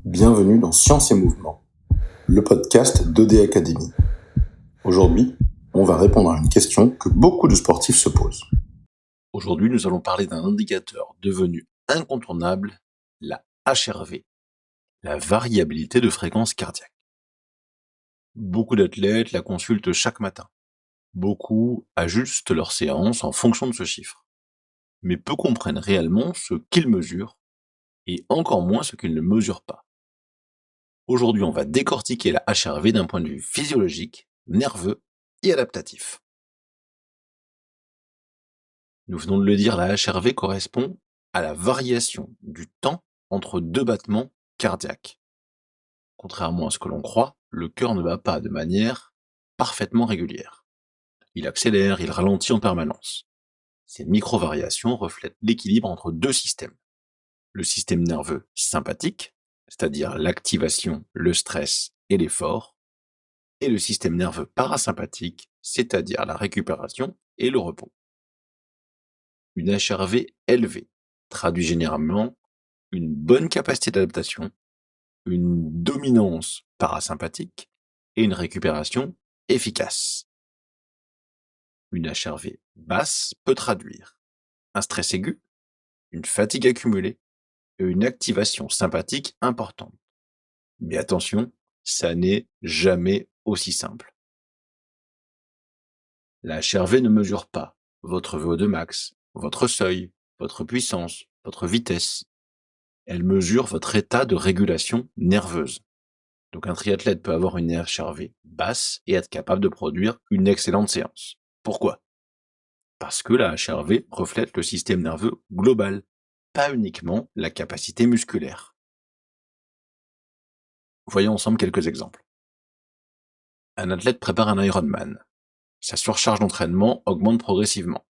Bienvenue dans Science et Mouvement, le podcast d'ED Academy. Aujourd'hui, on va répondre à une question que beaucoup de sportifs se posent. Aujourd'hui, nous allons parler d'un indicateur devenu incontournable, la HRV, la variabilité de fréquence cardiaque. Beaucoup d'athlètes la consultent chaque matin. Beaucoup ajustent leur séance en fonction de ce chiffre. Mais peu comprennent réellement ce qu'ils mesurent et encore moins ce qu'ils ne mesurent pas. Aujourd'hui, on va décortiquer la HRV d'un point de vue physiologique, nerveux et adaptatif. Nous venons de le dire, la HRV correspond à la variation du temps entre deux battements cardiaques. Contrairement à ce que l'on croit, le cœur ne bat pas de manière parfaitement régulière. Il accélère, il ralentit en permanence. Ces micro-variations reflètent l'équilibre entre deux systèmes. Le système nerveux sympathique, c'est-à-dire l'activation, le stress et l'effort, et le système nerveux parasympathique, c'est-à-dire la récupération et le repos. Une HRV élevée traduit généralement une bonne capacité d'adaptation, une dominance parasympathique et une récupération efficace. Une HRV basse peut traduire un stress aigu, une fatigue accumulée et une activation sympathique importante. Mais attention, ça n'est jamais aussi simple. La HRV ne mesure pas votre VO2 max, votre seuil, votre puissance, votre vitesse. Elle mesure votre état de régulation nerveuse. Donc un triathlète peut avoir une HRV basse et être capable de produire une excellente séance. Pourquoi ? Parce que la HRV reflète le système nerveux global, pas uniquement la capacité musculaire. Voyons ensemble quelques exemples. Un athlète prépare un Ironman. Sa surcharge d'entraînement augmente progressivement.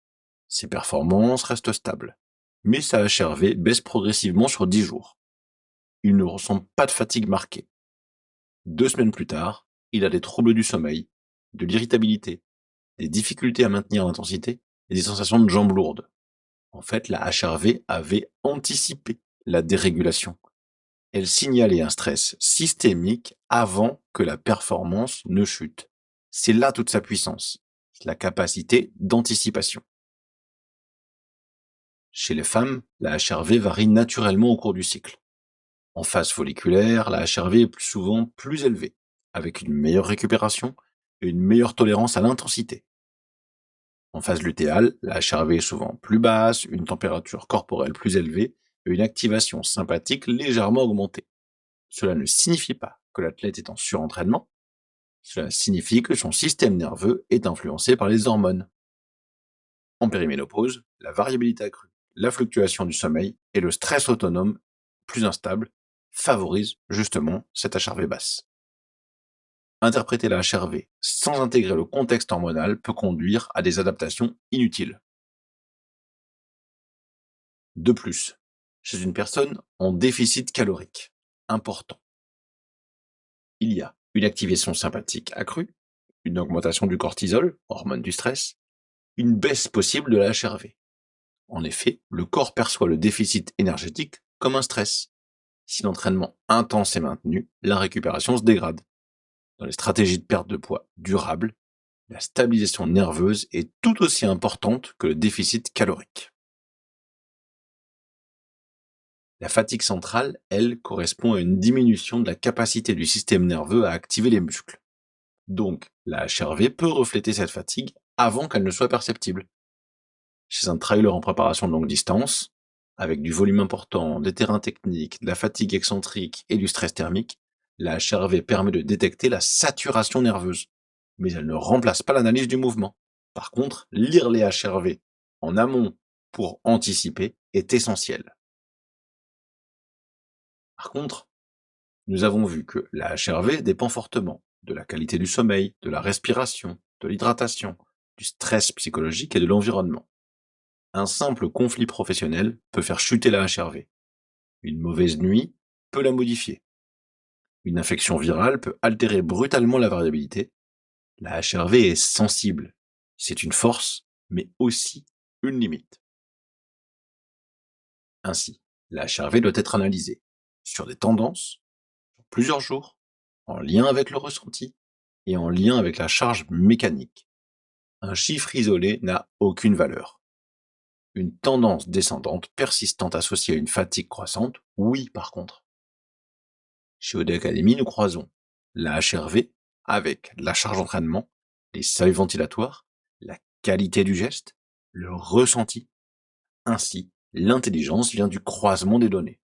Ses performances restent stables. Mais sa HRV baisse progressivement sur 10 jours. Il ne ressent pas de fatigue marquée. 2 semaines plus tard, il a des troubles du sommeil, de l'irritabilité, des difficultés à maintenir l'intensité et des sensations de jambes lourdes. En fait, la HRV avait anticipé la dérégulation. Elle signalait un stress systémique avant que la performance ne chute. C'est là toute sa puissance, la capacité d'anticipation. Chez les femmes, la HRV varie naturellement au cours du cycle. En phase folliculaire, la HRV est plus souvent plus élevée, avec une meilleure récupération et une meilleure tolérance à l'intensité. En phase lutéale, la HRV est souvent plus basse, une température corporelle plus élevée et une activation sympathique légèrement augmentée. Cela ne signifie pas que l'athlète est en surentraînement, cela signifie que son système nerveux est influencé par les hormones. En périménopause, la variabilité accrue, la fluctuation du sommeil et le stress autonome plus instable favorisent justement cette HRV basse. Interpréter la HRV sans intégrer le contexte hormonal peut conduire à des adaptations inutiles. De plus, chez une personne en déficit calorique important, il y a une activation sympathique accrue, une augmentation du cortisol, hormone du stress, une baisse possible de la HRV. En effet, le corps perçoit le déficit énergétique comme un stress. Si l'entraînement intense est maintenu, la récupération se dégrade. Dans les stratégies de perte de poids durable, la stabilisation nerveuse est tout aussi importante que le déficit calorique. La fatigue centrale, elle, correspond à une diminution de la capacité du système nerveux à activer les muscles. Donc, la HRV peut refléter cette fatigue avant qu'elle ne soit perceptible. Chez un trailer en préparation de longue distance, avec du volume important, des terrains techniques, de la fatigue excentrique et du stress thermique, la HRV permet de détecter la saturation nerveuse, mais elle ne remplace pas l'analyse du mouvement. Par contre, lire les HRV en amont pour anticiper est essentiel. Par contre, nous avons vu que la HRV dépend fortement de la qualité du sommeil, de la respiration, de l'hydratation, du stress psychologique et de l'environnement. Un simple conflit professionnel peut faire chuter la HRV. Une mauvaise nuit peut la modifier. Une infection virale peut altérer brutalement la variabilité. La HRV est sensible. C'est une force, mais aussi une limite. Ainsi, la HRV doit être analysée sur des tendances, plusieurs jours, en lien avec le ressenti et en lien avec la charge mécanique. Un chiffre isolé n'a aucune valeur. Une tendance descendante persistante associée à une fatigue croissante, oui par contre. Chez OD Academy, nous croisons la HRV avec la charge d'entraînement, les seuils ventilatoires, la qualité du geste, le ressenti. Ainsi, l'intelligence vient du croisement des données.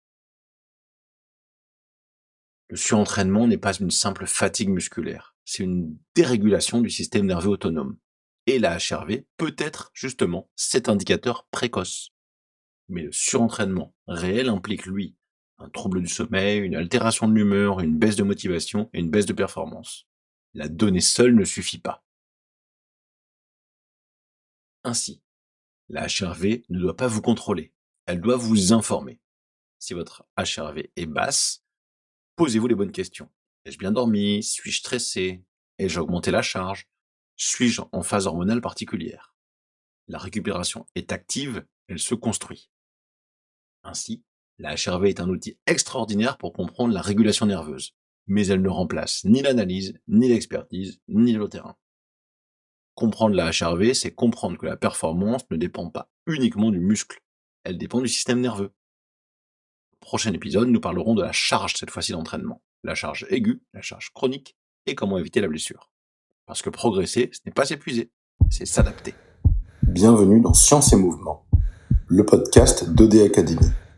Le surentraînement n'est pas une simple fatigue musculaire, c'est une dérégulation du système nerveux autonome. Et la HRV peut être justement cet indicateur précoce. Mais le surentraînement réel implique, lui, un trouble du sommeil, une altération de l'humeur, une baisse de motivation et une baisse de performance. La donnée seule ne suffit pas. Ainsi, la HRV ne doit pas vous contrôler, elle doit vous informer. Si votre HRV est basse, posez-vous les bonnes questions. Ai-je bien dormi? Suis-je stressé? Ai-je augmenté la charge? Suis-je en phase hormonale particulière? La récupération est active, elle se construit. Ainsi, la HRV est un outil extraordinaire pour comprendre la régulation nerveuse, mais elle ne remplace ni l'analyse, ni l'expertise, ni le terrain. Comprendre la HRV, c'est comprendre que la performance ne dépend pas uniquement du muscle, elle dépend du système nerveux. Au prochain épisode, nous parlerons de la charge cette fois-ci d'entraînement, la charge aiguë, la charge chronique, et comment éviter la blessure. Parce que progresser, ce n'est pas s'épuiser, c'est s'adapter. Bienvenue dans Science et Mouvement, le podcast d'OD Academy.